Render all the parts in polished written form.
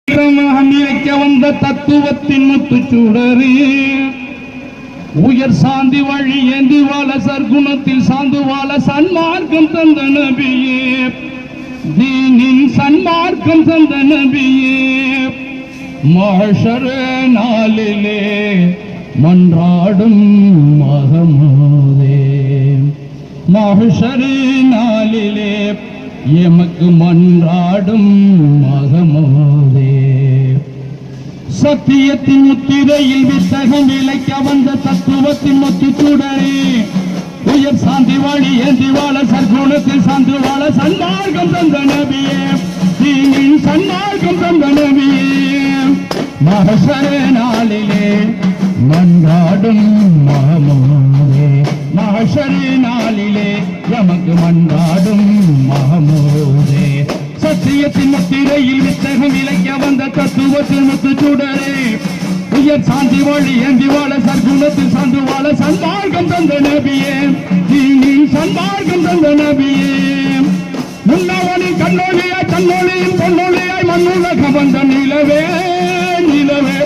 வந்த தத்துவத்தின் முத்துச்சூடரே உயர் சாந்தி வழி ஏந்தி வாழ சர்க்குணத்தில் சாந்து வாழ சன்மார்க்கம் தந்த நபியே தீனின் சன்மார்க்கம் தந்த நபியே மஹ்ஷர் நாளிலே மன்றாடும் மஹமூதே மஹ்ஷர் நாளிலே எமக்கு மன்றாடும் மஹமூதே சத்தியத்தின் முத்திரையில் வித்தகம் விலைக்க வந்த தத்துவத்தின் முத்துச்சூடரே உயர் சாந்தி வாழி ஏந்தி வாழ சர்க்குணத்தில் சாந்து வாழ சன்மார்க்கம் தந்த நபியே தீனின் சன்மார்க்கம் தந்த நபியே மஹ்ஷர் நாளிலே மன்றாடும் மஹமூதே மஹ்ஷர் நாளிலே எமக்கு மன்றாடும் மஹமூதே சத்தியத்தின் முத்திரையில் வித்தகம் விலைக்க வந்த தத்துவத்தின் முத்துச்சூடரே உயர் சாந்தி வாழி ஏந்தி வாழ சர்க்குணத்தில் சாந்து வாழ சன்மார்க்கம் தந்த நபியே தீனின் சன்மார்க்கம் தந்த நபியே முன்னவனின் கண்ணொழியாய் தன்னொழியின் பொன்னொழியாய் மண்ணுலக வந்த நிலவே நிலவே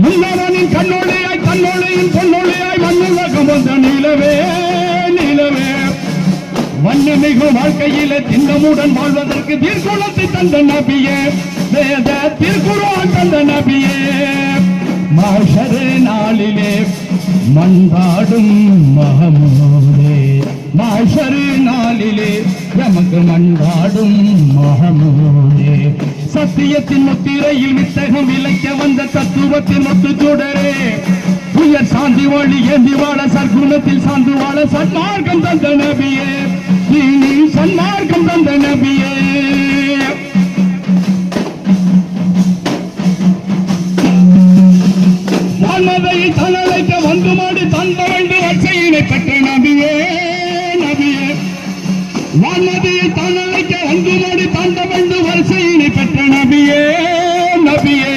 முன்னவனின் கண்ணொழியாய் தன்னொழியின் பொன்னொழியாய் மண்ணுலக வந்த நிலவே நிலவே வண்ணமிகு வாழ்க்கையிலே திண்ணமுடன் வாழ்வதற்கு தீர்க்குளத்தை தந்த நபியே வேத திருக்குர்ஆன் தந்த நபியே மஹ்ஷர் நாளிலே மன்றாடும் மஹமூதே மஹ்ஷர் நாளிலே எமக்கு மன்றாடும் மஹமூதே சத்தியத்தின் முத்திரையில் வித்தகம் விலைக்க வந்த தத்துவத்தின் முத்துச்சூடரே உயர் சாந்தி வாழி ஏந்தி வாழ சர்க்குணத்தில் சாந்து வாழ சன்மார்க்கம் தந்த நபியே தீனின் சன்மார்க்கம் தந்த நபியே வான்மதையை தனலைக்க வந்து மாடி தந்த வேண்டு வரிசையினை பெற்ற நபியே நபியே வான்மதையை தனலைக்க வந்து மாடி தந்த வேண்டு வரிசையினை பெற்ற நபியே நபியே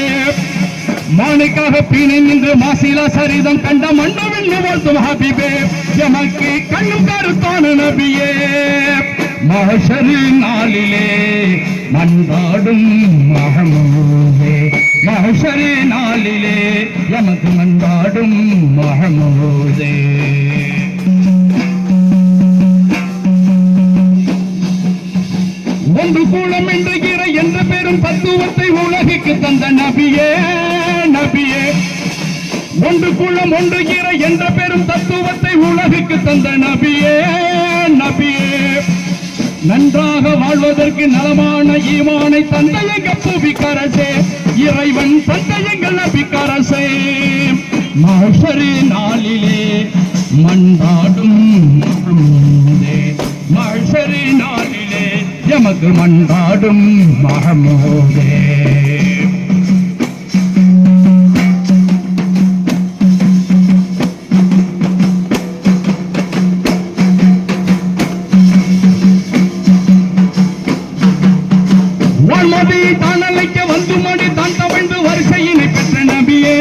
மாணிக்காக பீனை நின்று மாசிலா சரிதம் கண்ட மண்டவில் வாழ்த்தும் ஹபீபே எமக்கு கண்ணும் கருத்தான நபியே மஹ்ஷர் நாளிலே மன்றாடும் மஹமூதே மஹ்ஷர் நாளிலே எமக்கு மன்றாடும் மஹமூதே ஒன்று கூலம் என்கிற என்ற பெரும் தத்துவத்தை உலகிற்கு தந்த நபியே நபியே ஒன்று கூலம் ஒன்றுகிற என்ற பெரும் தத்துவத்தை உலகுக்கு தந்த நபியே நபியே நன்றாக வாழ்வதற்கு நலமான ஈமானை தந்த எங்கள் புவிக்கரசே இறைவன் தந்த எங்கள் நபிக்கரசே மஹ்ஷர் நாளிலே மன்றாடும் மஹமூதே மஹ்ஷர் நாளிலே எமக்கு மன்றாடும் மஹமூதே வான்மதியை தானலைக்க வந்து மாடி தான் தவழ்ந்து வரிசையினை பெற்ற நபியே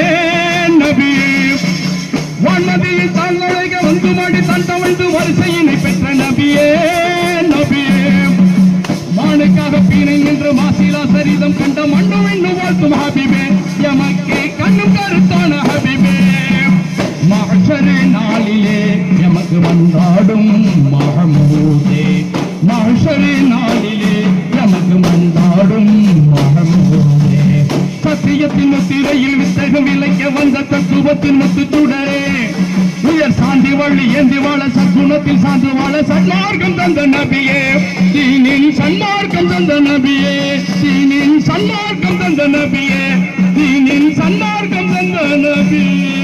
நபியே வான்மதியை தானலைக்க வந்து மாடி தான் தவழ்ந்து வரிசையினை பெற்ற நபியே நபியே மானுக்காக பீனை நின்று மாசிலா சரிதம் கண்ட மண்ணுவின் வாழ்த்தும் ஹபீபே எமக்கு கண்ணும் கருத்தான ஹபீபே மஹ்ஷர் நாளிலே எமக்கு மன்றாடும் மஹமூதே மஹ்ஷர் நாளிலே எமக்கு மன்றாடும் மஹமூதே சத்தியத்தின் முத்திரையில் வித்தகம் விலைக்க வந்த தத்துவத்தின் முத்துச்சூடரே உயர் சாந்தி வழி ஏந்தி வாழ சற்குணத்தில் சாந்து வாழ சன்மார்க்கம் தந்த நபியே தீனின் சன்மார்க்கம் தந்த நபியே தீனின் சன்மார்க்கம் தந்த நபியே தீனின் சன்மார்க்கம் தந்த நபியே